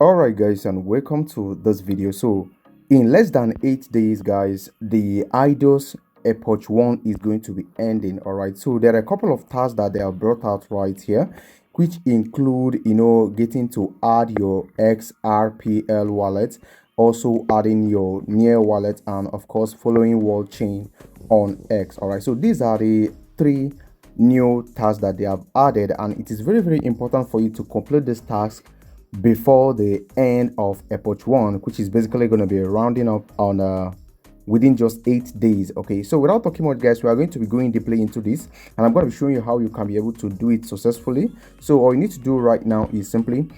Alright guys, and welcome to this video. So in less than 8 days guys, the IdOS Epoch 1 is going to be ending. Alright, so there are a couple of tasks that they have brought out right here, which include getting to add your XRPL wallet, also adding your near wallet, and of course following wall chain on X. Alright, so these are the three new tasks that they have added, and it is very important for you to complete this task before the end of Epoch 1, which is basically going to be rounding up on within just 8 days. Okay, so without talking much guys, we are going to be going deeply into this, and I'm going to be showing you how you can be able to do it successfully. So all you need to do right now is simply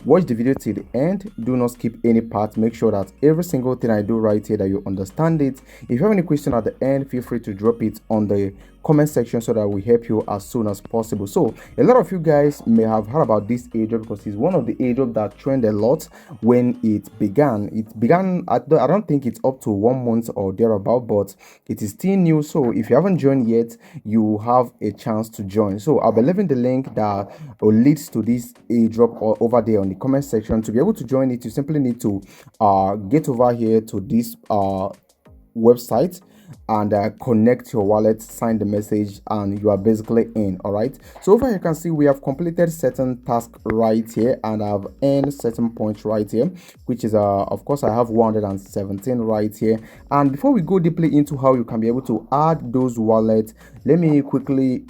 watch the video till the end. Do not skip any part. Make sure that every single thing I do right here that you understand it. If you have any question at the end, feel free to drop it on the comment section so that we help you as soon as possible. So a lot of you guys may have heard about this airdrop because it's one of the airdrop that trended a lot when it began. I don't think it's up to 1 month or thereabout, but it is still new. So if you haven't joined yet, you have a chance to join. So I'll be leaving the link that leads to this airdrop over there on the comment section. To be able to join it, you simply need to get over here to this website and connect your wallet, sign the message, and you are basically in. All right, so over here you can see we have completed certain tasks right here, and I've earned certain points right here, which is of course I have 117 right here. And before we go deeply into how you can be able to add those wallets, let me quickly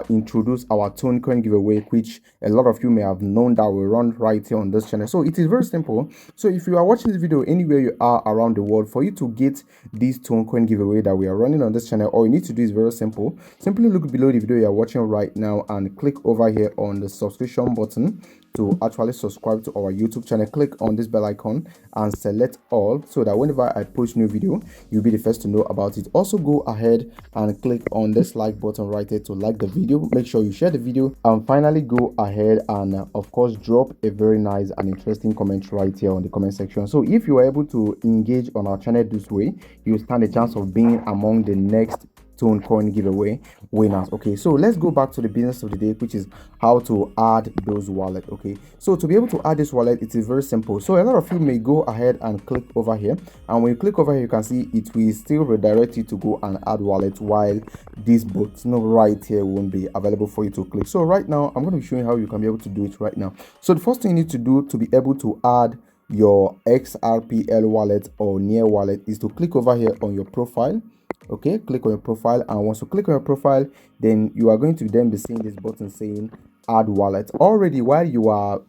introduce our Tonecoin giveaway, which a lot of you may have known that we run right here on this channel. So it is very simple. So if you are watching this video anywhere you are around the world, for you to get this Tonecoin giveaway that we are running on this channel, all you need to do is very simple. Simply look below the video you are watching right now and click over here on the subscription button to actually subscribe to our YouTube channel. Click on this bell icon and select all, so that whenever I post new video, you'll be the first to know about it. Also go ahead and click on this like button right here to like the video. Make sure you share the video, and finally go ahead and of course drop a very nice and interesting comment right here on the comment section. So if you are able to engage on our channel this way, you stand a chance of being among the next Tonecoin giveaway winners. Okay, so let's go back to the business of the day, which is how to add those wallets. Okay, so to be able to add this wallet, it is very simple. So a lot of you may go ahead and click over here, and when you click over here, you can see it will still redirect you to go and add wallet, while this button right here won't be available for you to click. So right now I'm going to be showing how you can be able to do it right now. So the first thing you need to do to be able to add your XRPL wallet or near wallet is to click over here on your profile. Okay, click on your profile, and once you click on your profile, then you are going to then be seeing this button saying add wallet. Already while you are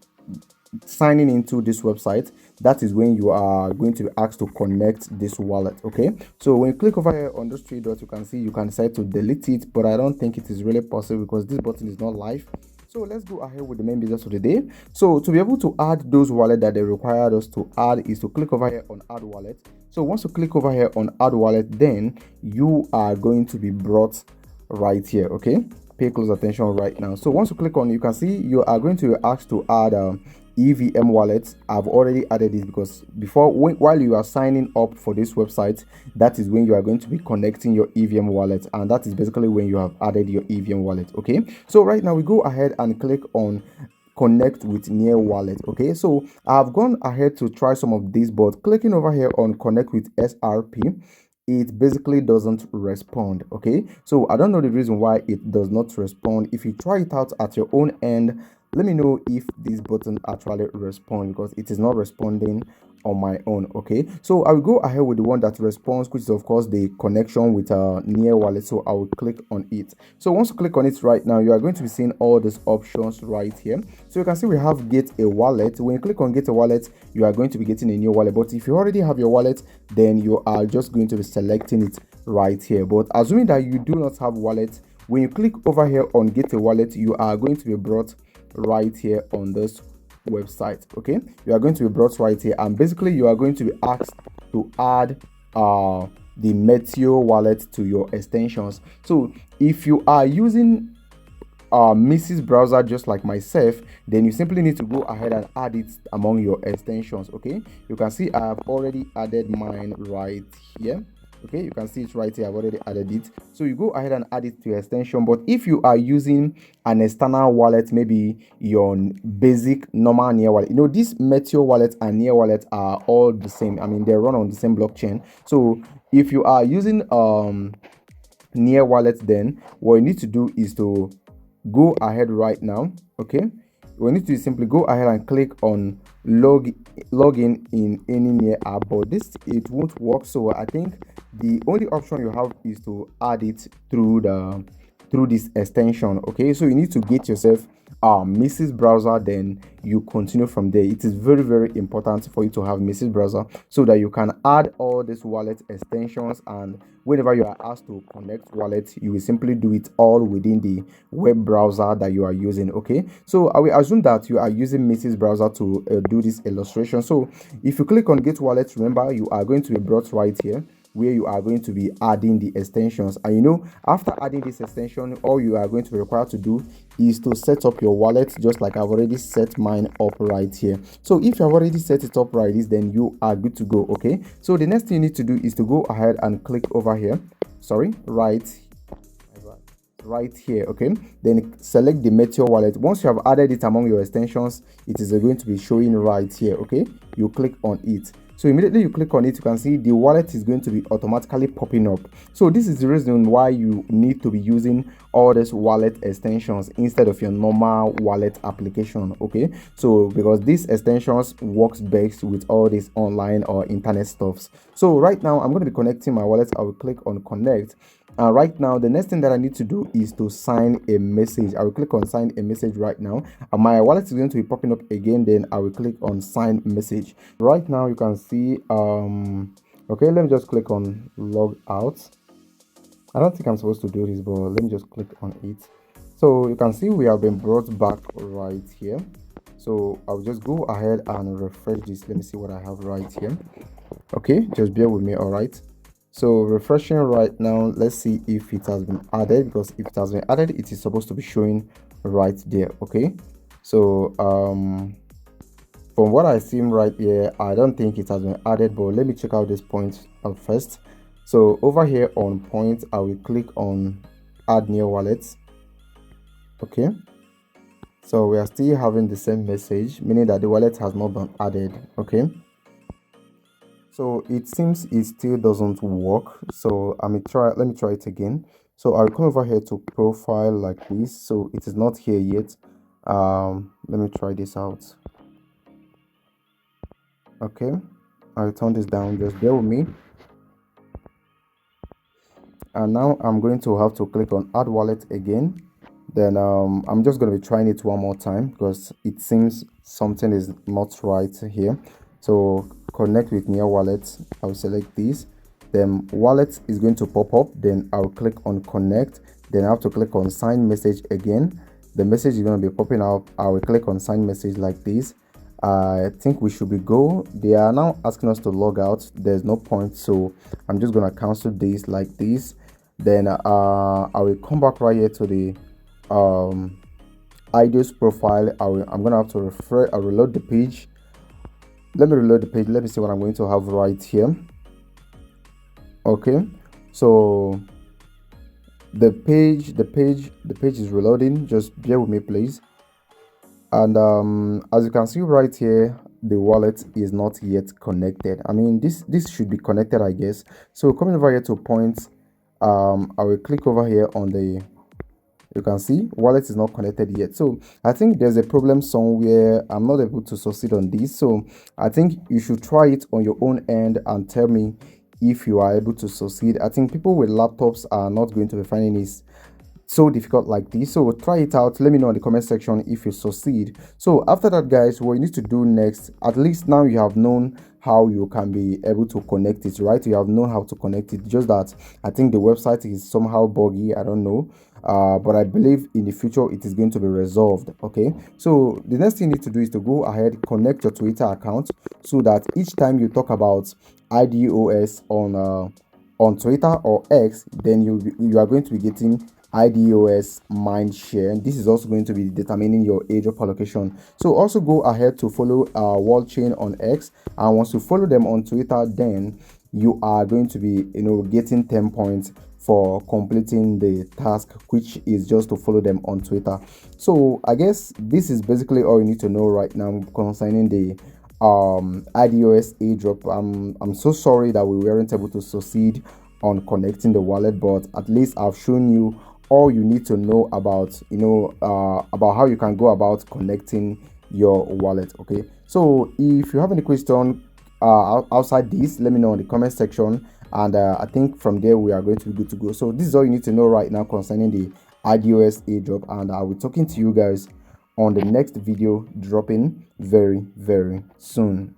signing into this website, that is when you are going to be asked to connect this wallet. Okay, so when you click over here on those three dots, you can see you can decide to delete it, but I don't think it is really possible because this button is not live. So let's go ahead with the main business of the day. So to be able to add those wallets that they required us to add is to click over here on add wallet. So once you click over here on add wallet, then you are going to be brought right here. Okay, pay close attention right now. So once you click on, you can see you are going to be asked to add EVM wallets. I've already added this because before, while you are signing up for this website, that is when you are going to be connecting your EVM wallet, and that is basically when you have added your EVM wallet. Okay, so right now we go ahead and click on connect with near wallet. Okay, so I've gone ahead to try some of these, but clicking over here on connect with XRP, it basically doesn't respond. Okay, so I don't know the reason why it does not respond. If you try it out at your own end, let me know if this button actually responds, because it is not responding on my own. Okay, so I will go ahead with the one that responds, which is of course the connection with near wallet. So I will click on it. So once you click on it right now, you are going to be seeing all these options right here. So you can see we have get a wallet. When you click on get a wallet, you are going to be getting a new wallet, but if you already have your wallet, then you are just going to be selecting it right here. But assuming that you do not have wallet, when you click over here on get a wallet, you are going to be brought right here on this website. Okay, you are going to be brought right here, and basically you are going to be asked to add the Meteo wallet to your extensions. So if you are using Mrs. browser just like myself, then you simply need to go ahead and add it among your extensions. Okay, you can see I have already added mine right here. Okay, you can see it right here. I've already added it. So you go ahead and add it to your extension. But if you are using an external wallet, maybe your basic normal near wallet, this Meteor wallet and near wallet are all the same. I mean, they run on the same blockchain. So if you are using near wallet, then what you need to do is to go ahead right now. Okay, we need to simply go ahead and click on login in any near app, but it won't work. So I think the only option you have is to add it through this extension. Okay, so you need to get yourself Mrs. Browser, then you continue from there. It is very, very important for you to have Mrs. Browser so that you can add all these wallet extensions, and whenever you are asked to connect wallets, you will simply do it all within the web browser that you are using. Okay, so I will assume that you are using Mrs. Browser to do this illustration. So if you click on get wallet, remember you are going to be brought right here where you are going to be adding the extensions. And after adding this extension, all you are going to be required to do is to set up your wallet, just like I've already set mine up right here. So if you have already set it up right, then you are good to go. Okay, so the next thing you need to do is to go ahead and click over here, right here. Okay, then select the Meteor wallet. Once you have added it among your extensions, it is going to be showing right here. Okay, you click on it. So immediately you click on it, you can see the wallet is going to be automatically popping up. So this is the reason why you need to be using all these wallet extensions instead of your normal wallet application. Okay, so because these extensions works best with all this online or internet stuffs. So right now I'm going to be connecting my wallet. I will click on connect. Right now, the next thing that I need to do is to sign a message. I will click on sign a message right now. My wallet is going to be popping up again. Then I will click on sign message. Right now, you can see. Okay, let me just click on log out. I don't think I'm supposed to do this, but let me just click on it. So you can see we have been brought back right here. So I'll just go ahead and refresh this. Let me see what I have right here. Okay, just bear with me. All right. So refreshing right now, let's see if it has been added, because if it has been added, it is supposed to be showing right there. Okay, so from what I see right here, I don't think it has been added, but let me check out this point first. So over here on point, I will click on add new wallets. Okay, so we are still having the same message, meaning that the wallet has not been added. Okay, so it seems it still doesn't work. So let me try it again. So I'll come over here to profile like this. So it is not here yet. Let me try this out. Okay, I'll turn this down, just bear with me. And now I'm going to have to click on add wallet again. Then I'm just going to be trying it one more time because it seems something is not right here. So connect with near wallet. I'll select this, then wallet is going to pop up. Then I'll click on connect. Then I have to click on sign message again. The message is going to be popping up. I will click on sign message like this. I think we should be go. They are now asking us to log out. There's no point, so I'm just going to cancel this like this. Then I will come back right here to the IdOS profile. I'm gonna have to reload the page. Let me reload the page. Let me see what I'm going to have right here. Okay, so the page is reloading. Just bear with me, please. And as you can see right here, the wallet is not yet connected. I mean, this should be connected, I guess. So coming over here to points, I will click over here on the, you can see wallet is not connected yet. So I think there's a problem somewhere. I'm not able to succeed on this. So I think you should try it on your own end and tell me if you are able to succeed. I think people with laptops are not going to be finding this so difficult like this. So try it out. Let me know in the comment section if you succeed. So after that, guys, what you need to do next, at least now you have known how you can be able to connect it, right? You have known how to connect it, just that I think the website is somehow buggy. I don't know, but I believe in the future it is going to be resolved. Okay, so the next thing you need to do is to go ahead, connect your Twitter account, so that each time you talk about IdOS on Twitter or X, then you are going to be getting IdOS mind share. This is also going to be determining your airdrop allocation. So also go ahead to follow World Chain on X, and once you follow them on Twitter, then you are going to be, getting 10 points for completing the task, which is just to follow them on Twitter. So I guess this is basically all you need to know right now concerning the IdOS airdrop. I'm so sorry that we weren't able to succeed on connecting the wallet, but at least I've shown you all you need to know about, about how you can go about connecting your wallet. Okay, so if you have any question outside this, let me know in the comment section, and I think from there we are going to be good to go. So this is all you need to know right now concerning the IdOS airdrop, and I will be talking to you guys on the next video dropping very soon.